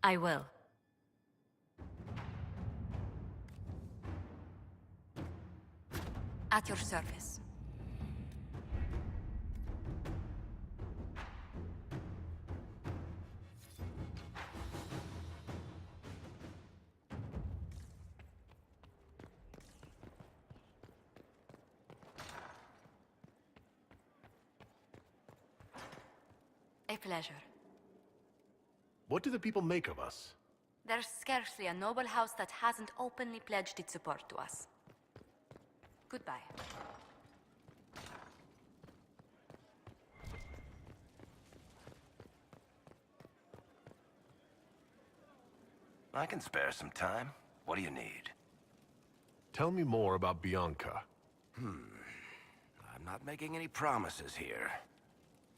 I will. At your service. A pleasure. What do the people make of us? There's scarcely a noble house that hasn't openly pledged its support to us. Goodbye. I can spare some time. What do you need? Tell me more about Bianca. I'm not making any promises here.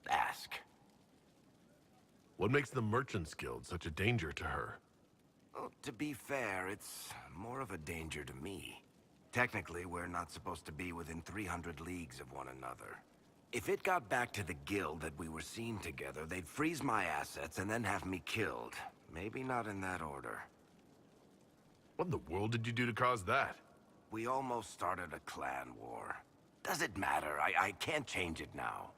Ask. What makes the Merchants Guild such a danger to her? Oh, to be fair, it's more of a danger to me. Technically, we're not supposed to be within 300 leagues of one another. If it got back to the guild that we were seen together, they'd freeze my assets and then have me killed. Maybe not in that order. What in the world did you do to cause that? We almost started a clan war. Does it matter? I can't change it now.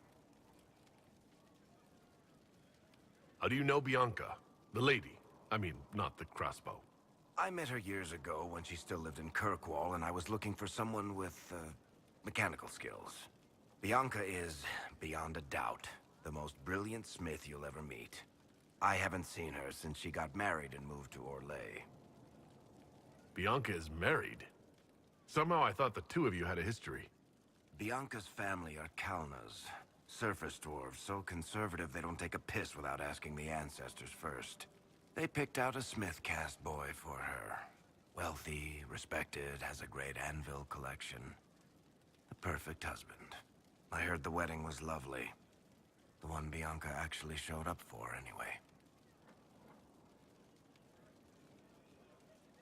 How do you know Bianca? The lady. I mean, not the crossbow. I met her years ago when she still lived in Kirkwall, and I was looking for someone with, mechanical skills. Bianca is, beyond a doubt, the most brilliant smith you'll ever meet. I haven't seen her since she got married and moved to Orlais. Bianca is married? Somehow I thought the two of you had a history. Bianca's family are Kalnas. Surface dwarves, so conservative they don't take a piss without asking the ancestors first. They picked out a smith caste boy for her. Wealthy, respected, has a great anvil collection. The perfect husband. I heard the wedding was lovely. The one Bianca actually showed up for, anyway.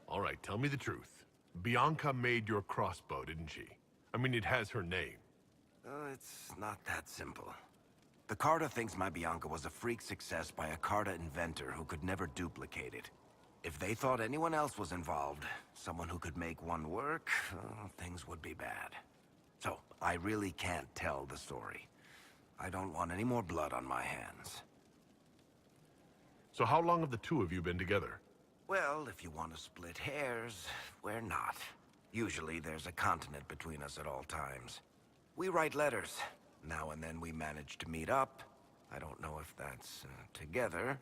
All right, tell me the truth. Bianca made your crossbow, didn't she? I mean, it has her name. It's not that simple. The Carta thinks my Bianca was a freak success by a Carta inventor who could never duplicate it. If they thought anyone else was involved, someone who could make one work, things would be bad. So, I really can't tell the story. I don't want any more blood on my hands. So how long have the two of you been together? Well, if you want to split hairs, we're not. Usually there's a continent between us at all times. We write letters. Now and then we manage to meet up. I don't know if that's together.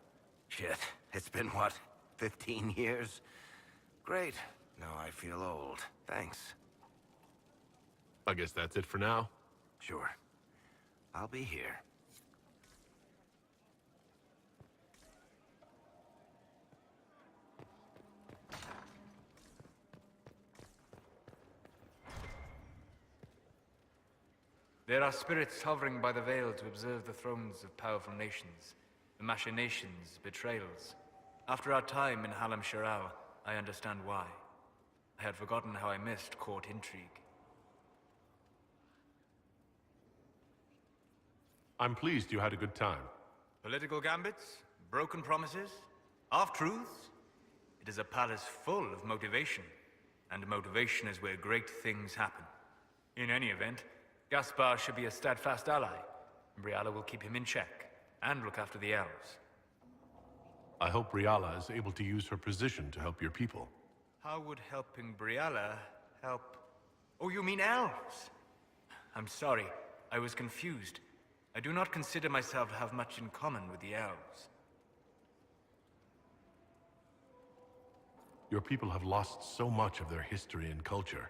Shit, it's been what, 15 years? Great. Now I feel old. Thanks. I guess that's it for now. Sure. I'll be here. There are spirits hovering by the veil to observe the thrones of powerful nations, the machinations, betrayals. After our time in Halam Shiral, I understand why. I had forgotten how I missed court intrigue. I'm pleased you had a good time. Political gambits, broken promises, half-truths. It is a palace full of motivation, and motivation is where great things happen. In any event, Gaspar should be a steadfast ally. Briala will keep him in check, and look after the elves. I hope Riala is able to use her position to help your people. How would helping Briala help? Oh, you mean elves? I'm sorry, I was confused. I do not consider myself to have much in common with the elves. Your people have lost so much of their history and culture.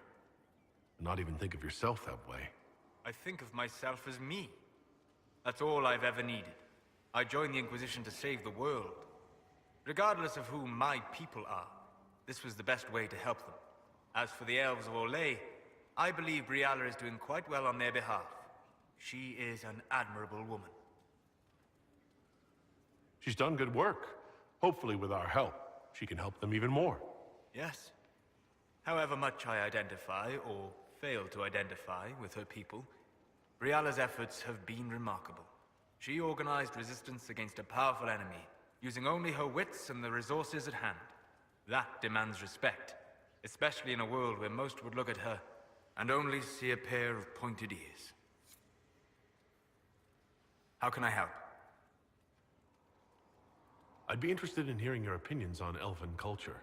Not even think of yourself that way. I think of myself as me. That's all I've ever needed. I joined the Inquisition to save the world. Regardless of who my people are, this was the best way to help them. As for the elves of Orlais, I believe Briala is doing quite well on their behalf. She is an admirable woman. She's done good work. Hopefully with our help, she can help them even more. Yes. However much I identify, or fail to identify, with her people, Briala's efforts have been remarkable. She organized resistance against a powerful enemy, using only her wits and the resources at hand. That demands respect, especially in a world where most would look at her and only see a pair of pointed ears. How can I help? I'd be interested in hearing your opinions on elven culture.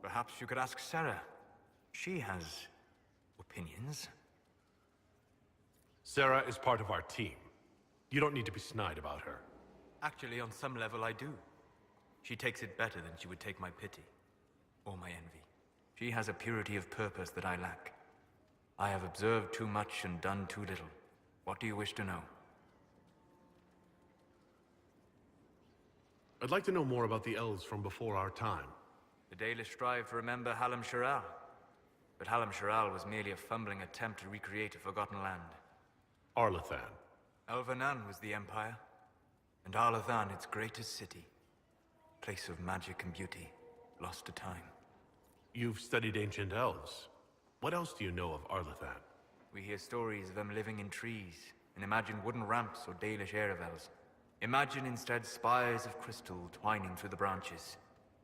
Perhaps you could ask Sarah. She has opinions. Sarah is part of our team. You don't need to be snide about her. Actually, on some level, I do. She takes it better than she would take my pity. Or my envy. She has a purity of purpose that I lack. I have observed too much and done too little. What do you wish to know? I'd like to know more about the elves from before our time. The Dalish strive to remember Hallam Sharal. But Hallam Sharal was merely a fumbling attempt to recreate a forgotten land. Arlathan. Elvanan was the Empire, and Arlathan its greatest city. Place of magic and beauty, lost to time. You've studied ancient elves. What else do you know of Arlathan? We hear stories of them living in trees, and imagine wooden ramps or Dalish Erebels. Imagine instead spires of crystal twining through the branches,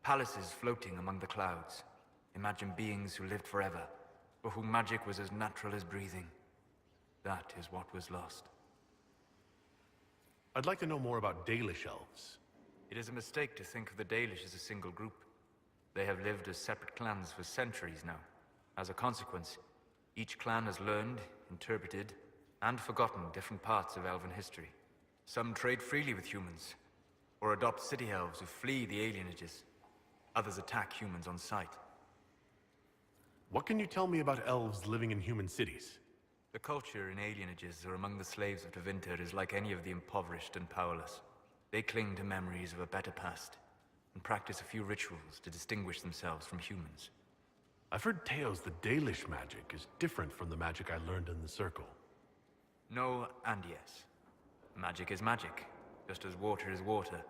palaces floating among the clouds. Imagine beings who lived forever, for whom magic was as natural as breathing. That is what was lost. I'd like to know more about Dalish elves. It is a mistake to think of the Dalish as a single group. They have lived as separate clans for centuries now. As a consequence, each clan has learned, interpreted, and forgotten different parts of elven history. Some trade freely with humans, or adopt city elves who flee the alienages. Others attack humans on sight. What can you tell me about elves living in human cities? The culture in alienages or among the slaves of Tevinter is like any of the impoverished and powerless. They cling to memories of a better past, and practice a few rituals to distinguish themselves from humans. I've heard tales that Dalish magic is different from the magic I learned in the Circle. No and yes. Magic is magic, just as water is water,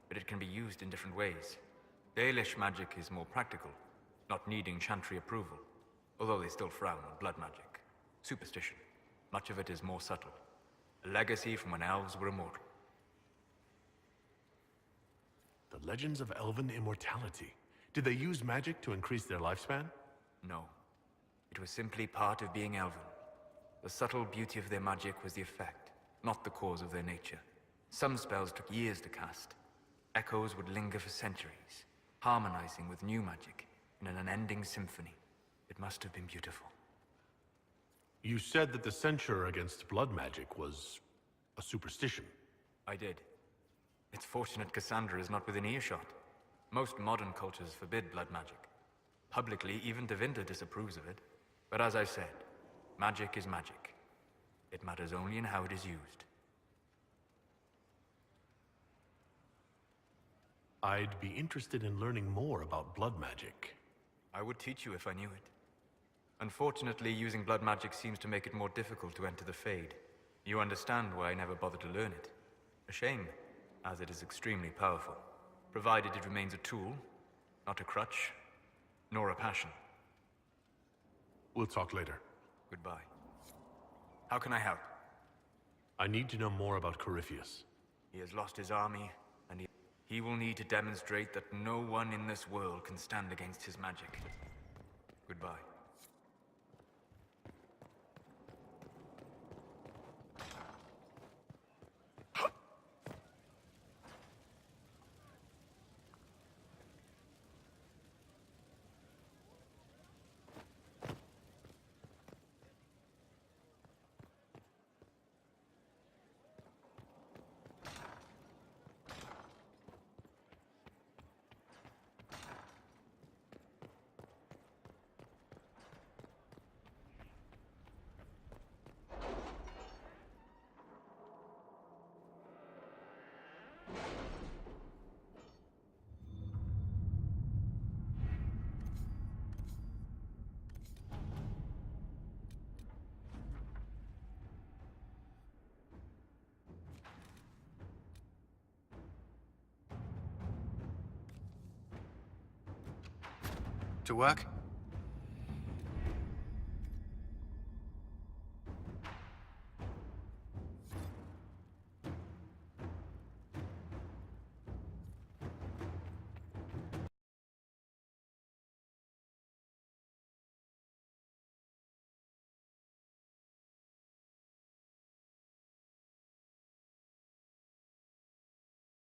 but it can be used in different ways. Dalish magic is more practical, not needing chantry approval, although they still frown on blood magic. Superstition. Much of it is more subtle. A legacy from when elves were immortal. The legends of elven immortality. Did they use magic to increase their lifespan? No. It was simply part of being elven. The subtle beauty of their magic was the effect, not the cause of their nature. Some spells took years to cast. Echoes would linger for centuries, harmonizing with new magic in an unending symphony. It must have been beautiful. You said that the censure against blood magic was a superstition. I did. It's fortunate Cassandra is not within earshot. Most modern cultures forbid blood magic. Publicly, even Tevinter disapproves of it. But as I said, magic is magic. It matters only in how it is used. I'd be interested in learning more about blood magic. I would teach you if I knew it. Unfortunately, using blood magic seems to make it more difficult to enter the Fade. You understand why I never bothered to learn it. A shame, as it is extremely powerful, provided it remains a tool, not a crutch, nor a passion. We'll talk later. Goodbye. How can I help? I need to know more about Corypheus. He has lost his army, and he will need to demonstrate that no one in this world can stand against his magic. Goodbye. To work?